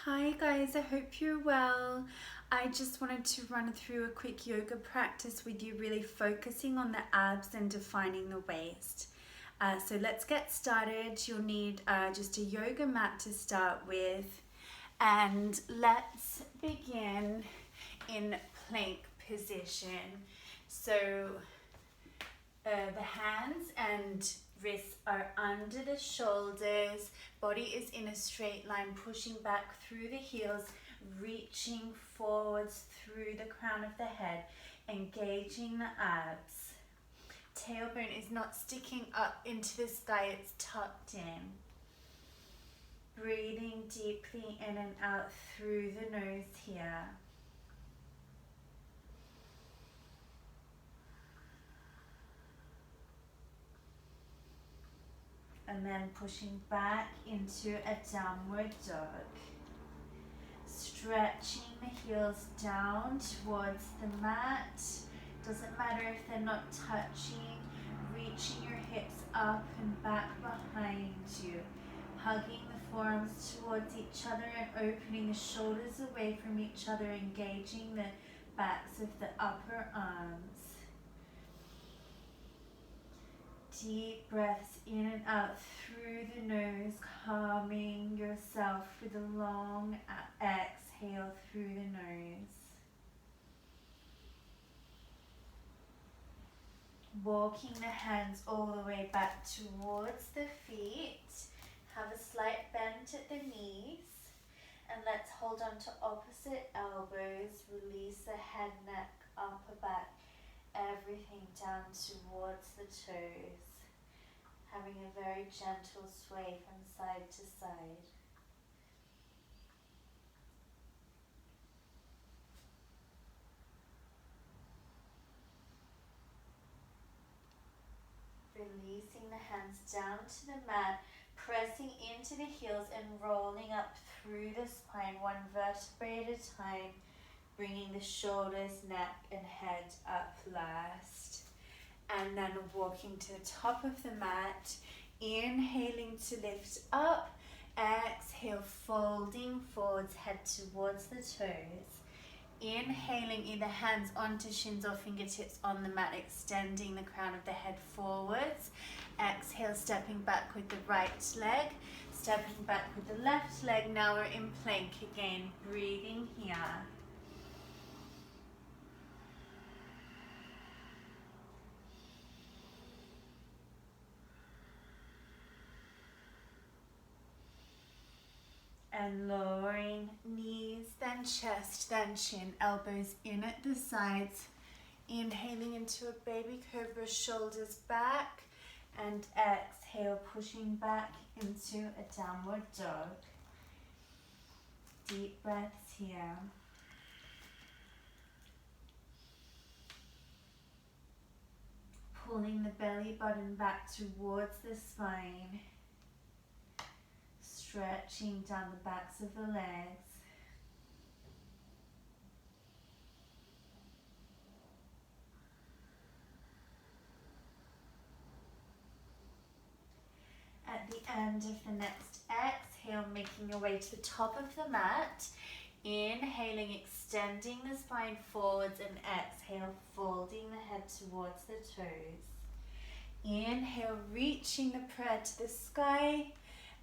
Hi guys, I hope you're well. I just wanted to run through a quick yoga practice with you, really focusing on the abs and defining the waist. So let's get started. You'll need just a yoga mat to start with, and let's begin in plank position. So the hands and wrists are under the shoulders, body is in a straight line, pushing back through the heels, reaching forwards through the crown of the head, engaging the abs. Tailbone is not sticking up into the sky, it's tucked in. Breathing deeply in and out through the nose here. And then pushing back into a downward dog. Stretching the heels down towards the mat. Doesn't matter if they're not touching. Reaching your hips up and back behind you. Hugging the forearms towards each other and opening the shoulders away from each other, engaging the backs of the upper arms. Deep breaths in and out through the nose, calming yourself with a long exhale through the nose. Walking the hands all the way back towards the feet. Have a slight bend at the knees. And let's hold on to opposite elbows. Release the head, neck, upper back, everything down towards the toes. Having a very gentle sway from side to side. Releasing the hands down to the mat, pressing into the heels and rolling up through the spine, one vertebrae at a time, bringing the shoulders, neck and head up last. And then walking to the top of the mat, inhaling to lift up, exhale, folding forwards, head towards the toes. Inhaling, either hands onto shins or fingertips on the mat, extending the crown of the head forwards. Exhale, stepping back with the right leg, stepping back with the left leg. Now we're in plank again, breathing here. And lowering knees, then chest, then chin, elbows in at the sides. Inhaling into a baby cobra, shoulders back, and exhale, pushing back into a downward dog. Deep breaths here. Pulling the belly button back towards the spine. Stretching down the backs of the legs. At the end of the next exhale, making your way to the top of the mat. Inhaling, extending the spine forwards, and exhale, folding the head towards the toes. Inhale, reaching the prayer to the sky,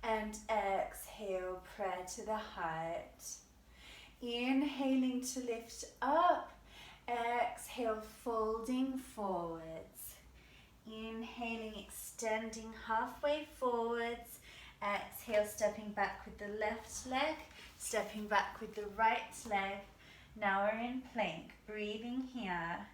and exhale, prayer to the heart. Inhaling to lift up, exhale, folding forwards. Inhaling, extending halfway forwards. Exhale, stepping back with the left leg, stepping back with the right leg. Now we're in plank, breathing here.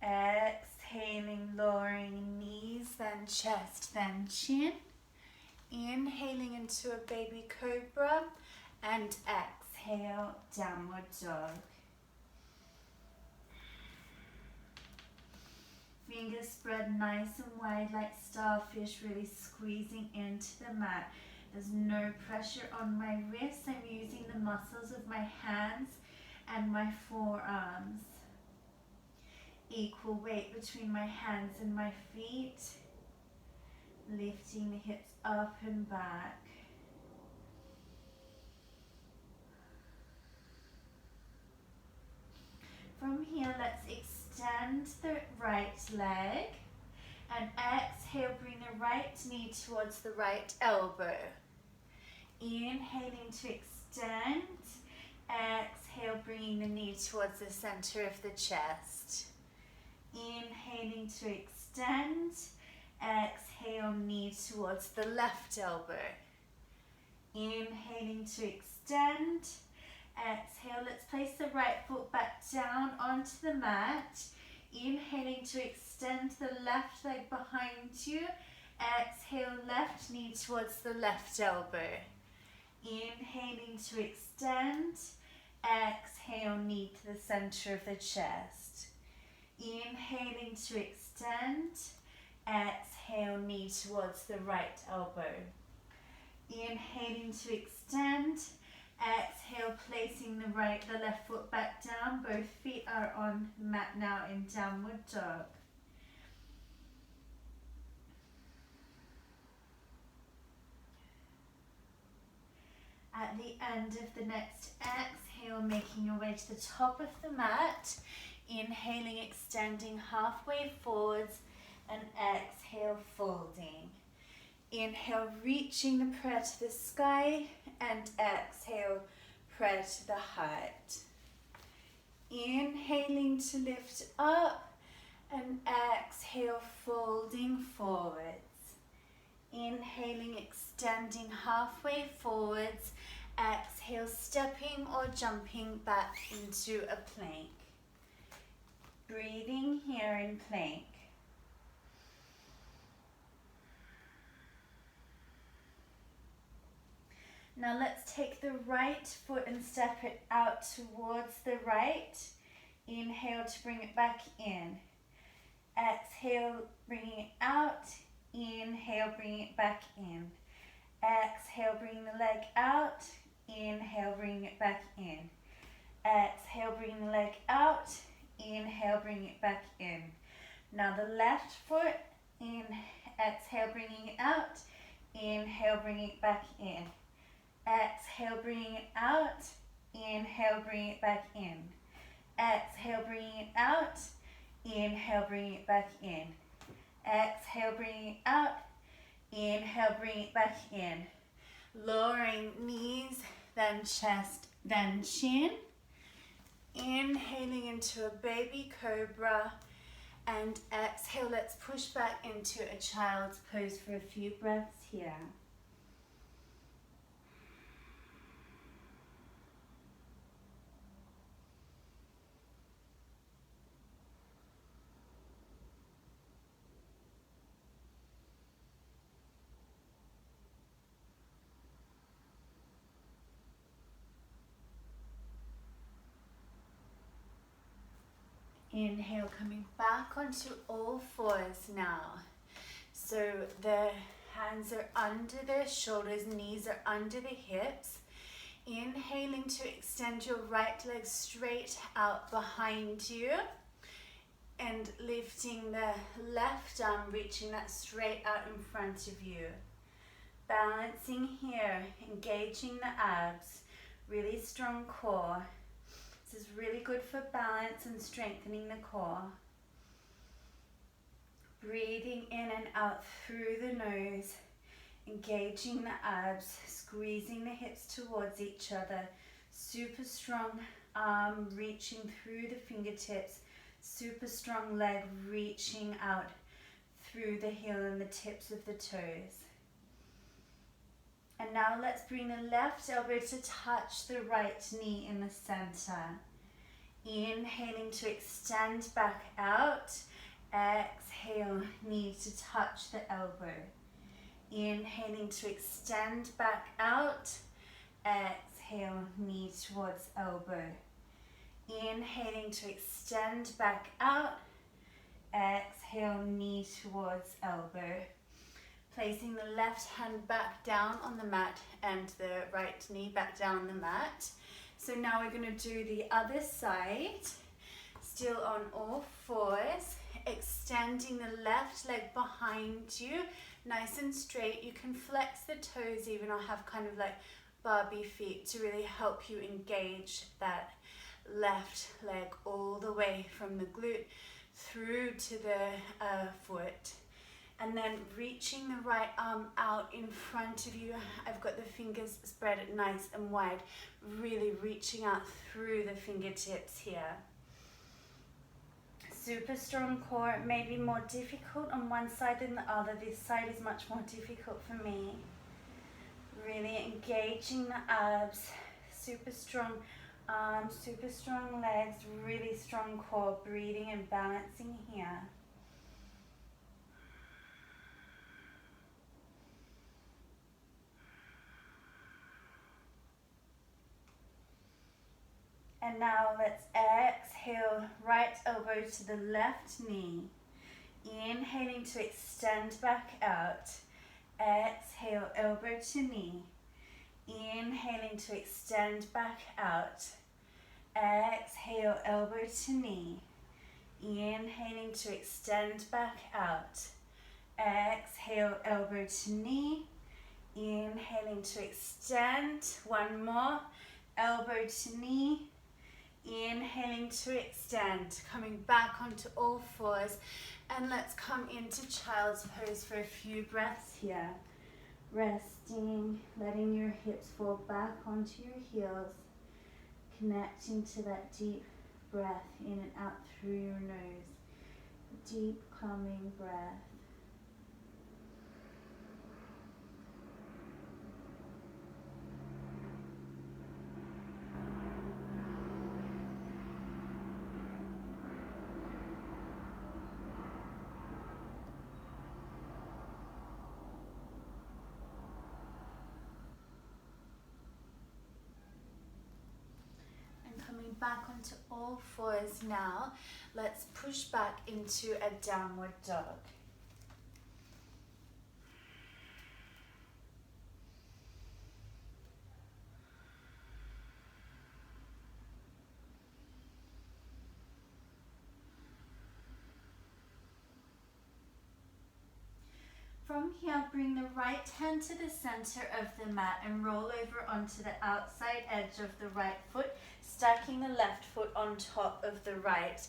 Exhaling, lowering knees, then chest, then chin. Inhaling into a baby cobra, and exhale, downward dog. Fingers spread nice and wide like starfish, really squeezing into the mat. There's no pressure on my wrists. I'm using the muscles of my hands and my forearms. Equal weight between my hands and my feet. Lifting the hips up and back. From here, let's extend the right leg and exhale, bring the right knee towards the right elbow. Inhaling to extend, exhale, bringing the knee towards the center of the chest. Inhaling to extend, exhale, knee towards the left elbow. Inhaling to extend, exhale, let's place the right foot back down onto the mat. Inhaling to extend the left leg behind you. Exhale, left knee towards the left elbow. Inhaling to extend, exhale, knee to the center of the chest. Inhaling to extend, exhale, knee towards the right elbow. Inhaling to extend, exhale, placing the left foot back down. Both feet are on the mat now in downward dog. At the end of the next exhale, making your way to the top of the mat. Inhaling, extending halfway forwards, and exhale, folding. Inhale, reaching the prayer to the sky, and exhale, prayer to the heart. Inhaling to lift up, and exhale, folding forwards. Inhaling, extending halfway forwards, exhale, stepping or jumping back into a plank. Breathing here in plank. Now let's take the right foot and step it out towards the right. Inhale to bring it back in. Exhale, bringing it out. Inhale, bringing it back in. Exhale, bring the leg out. Inhale, bring it back in. Exhale, bring the leg out. Inhale, bring it back in. Now the left foot, exhale, bringing it out. Inhale, bringing it back in. Exhale, bringing it out. Inhale, bring it back in. Exhale, bringing it out. Inhale, bring it back in. Exhale, bringing it out. Inhale, bring it back in. Lowering knees, then chest, then chin. Inhaling into a baby cobra. And exhale, let's push back into a child's pose for a few breaths here. Inhale, coming back onto all fours now. So the hands are under the shoulders, knees are under the hips. Inhaling to extend your right leg straight out behind you. And lifting the left arm, reaching that straight out in front of you. Balancing here, engaging the abs, really strong core. This is really good for balance and strengthening the core. Breathing in and out through the nose, engaging the abs, squeezing the hips towards each other. Super strong arm reaching through the fingertips, super strong leg reaching out through the heel and the tips of the toes. And now let's bring the left elbow to touch the right knee in the center. Inhaling to extend back out. Exhale, knee to touch the elbow. Inhaling to extend back out. Exhale, knee towards elbow. Inhaling to extend back out. Exhale, knee towards elbow. Placing the left hand back down on the mat and the right knee back down on the mat. So now we're going to do the other side. still on all fours, extending the left leg behind you, nice and straight. You can flex the toes even or have kind of like Barbie feet to really help you engage that left leg all the way from the glute through to the foot. And then reaching the right arm out in front of you. I've got the fingers spread nice and wide, really reaching out through the fingertips here. Super strong core. It may be more difficult on one side than the other. This side is much more difficult for me. Really engaging the abs, super strong arms, super strong legs, really strong core, breathing and balancing here. And now let's exhale, right elbow to the left knee. Inhaling to extend back out. Exhale, elbow to knee. Inhaling to extend back out. Exhale, elbow to knee. Inhaling to extend back out. Exhale, elbow to knee. Inhaling to extend. One more. Elbow to knee. Inhaling to extend. Coming back onto all fours. And let's come into child's pose for a few breaths here. Resting, letting your hips fall back onto your heels. Connecting to that deep breath in and out through your nose. Deep, calming breath. Coming back onto all fours now, let's push back into a downward dog. From here, bring the right hand to the center of the mat and roll over onto the outside edge of the right foot, stacking the left foot on top of the right,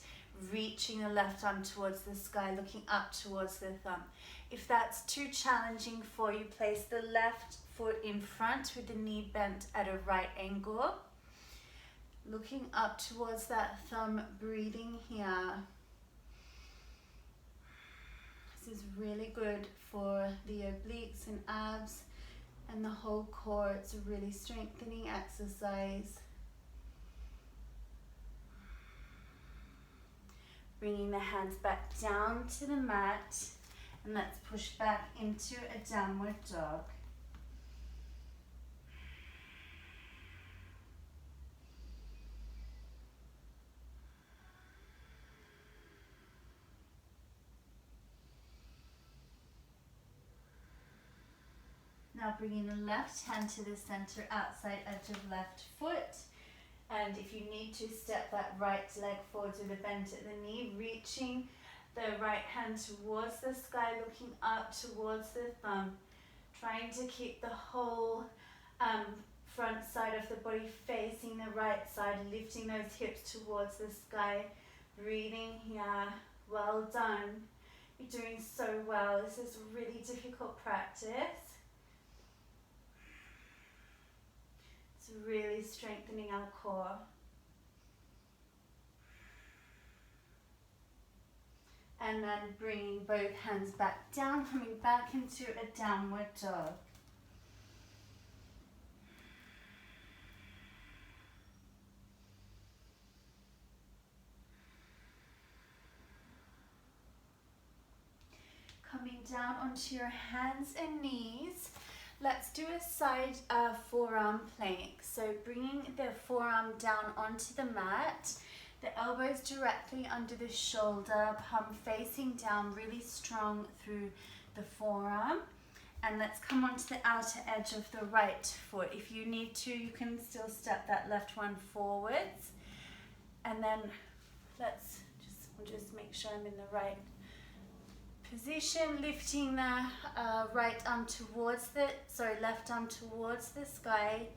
reaching the left arm towards the sky, looking up towards the thumb. If that's too challenging for you, place the left foot in front with the knee bent at a right angle, looking up towards that thumb, breathing here. This is really good for the obliques and abs and the whole core. It's a really strengthening exercise. Bringing the hands back down to the mat, and let's push back into a downward dog. Now bringing the left hand to the center, outside edge of left foot. And if you need to, step that right leg forwards with a bend at the knee, reaching the right hand towards the sky, looking up towards the thumb. Trying to keep the whole front side of the body facing the right side, lifting those hips towards the sky. Breathing here. Well done. You're doing so well. This is a really difficult practice. It's really strengthening our core. And then bringing both hands back down, coming back into a downward dog. Coming down onto your hands and knees. Let's do a side forearm plank. So bringing the forearm down onto the mat, the elbows directly under the shoulder, palm facing down, really strong through the forearm. And let's come onto the outer edge of the right foot. If you need to, you can still step that left one forwards. And then We'll just make sure I'm in the right position, lifting the left arm towards the sky.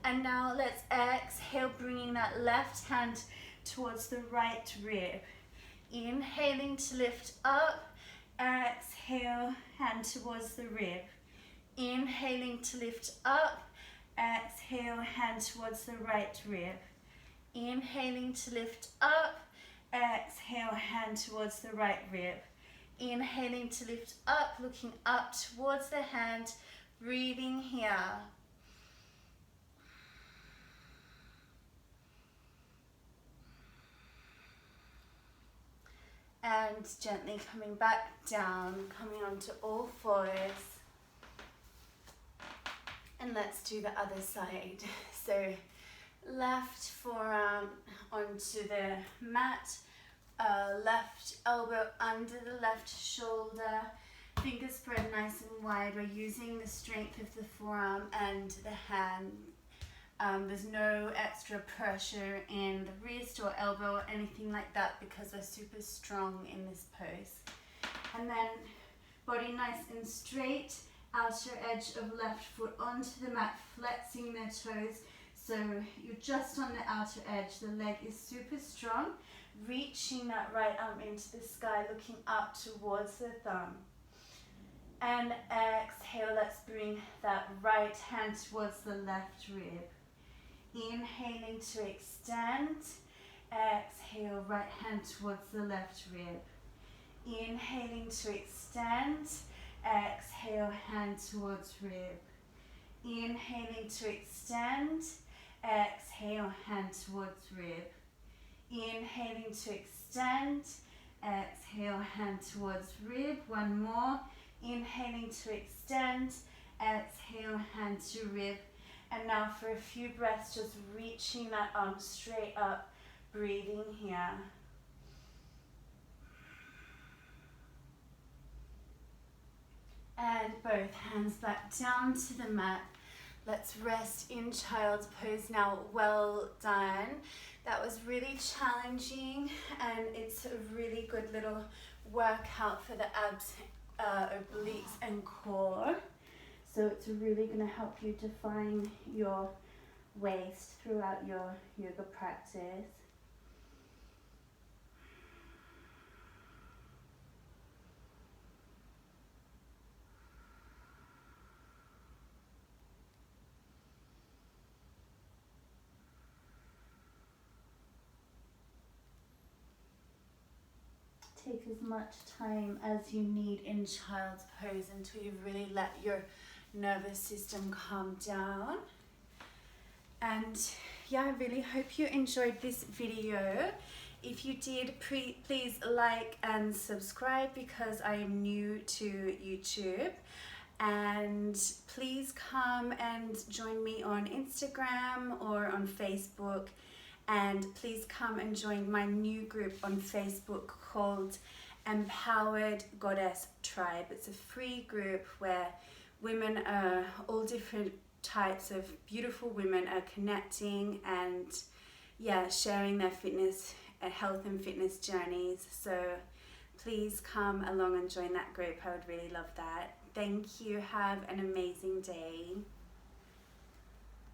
And now let's exhale, bringing that left hand towards the right rib. Inhaling to lift up, exhale, hand towards the rib. Inhaling to lift up, exhale, hand towards the right rib. Inhaling to lift up, exhale, hand towards the right rib. Inhaling to lift up, looking up towards the hand, breathing here. And gently coming back down, coming onto all fours. And let's do the other side. So left forearm onto the mat, left elbow under the left shoulder, fingers spread nice and wide. We're using the strength of the forearm and the hand. There's no extra pressure in the wrist or elbow or anything like that because we're super strong in this pose. And then body nice and straight, outer edge of left foot onto the mat, flexing the toes. So you're just on the outer edge, the leg is super strong, reaching that right arm into the sky, looking up towards the thumb. And exhale, let's bring that right hand towards the left rib. Inhaling to extend, exhale, right hand towards the left rib. Inhaling to extend, exhale, hand towards rib. Inhaling to extend, exhale, hand towards rib. Inhaling to extend, exhale, hand towards rib. One more. Inhaling to extend, exhale, hand to rib. And now for a few breaths, just reaching that arm straight up, breathing here. And both hands back down to the mat. Let's rest in child's pose now. Well done. That was really challenging, and it's a really good little workout for the abs, obliques and core. So it's really going to help you define your waist throughout your yoga practice. Take as much time as you need in child's pose until you've really let your nervous system calm down. And yeah, I really hope you enjoyed this video. If you did, please like and subscribe because I am new to YouTube. And please come and join me on Instagram or on Facebook. And please come and join my new group on Facebook called Empowered Goddess Tribe. It's a free group where women, all different types of beautiful women, are connecting and sharing their fitness, health and fitness journeys. So please come along and join that group. I would really love that. Thank you. Have an amazing day.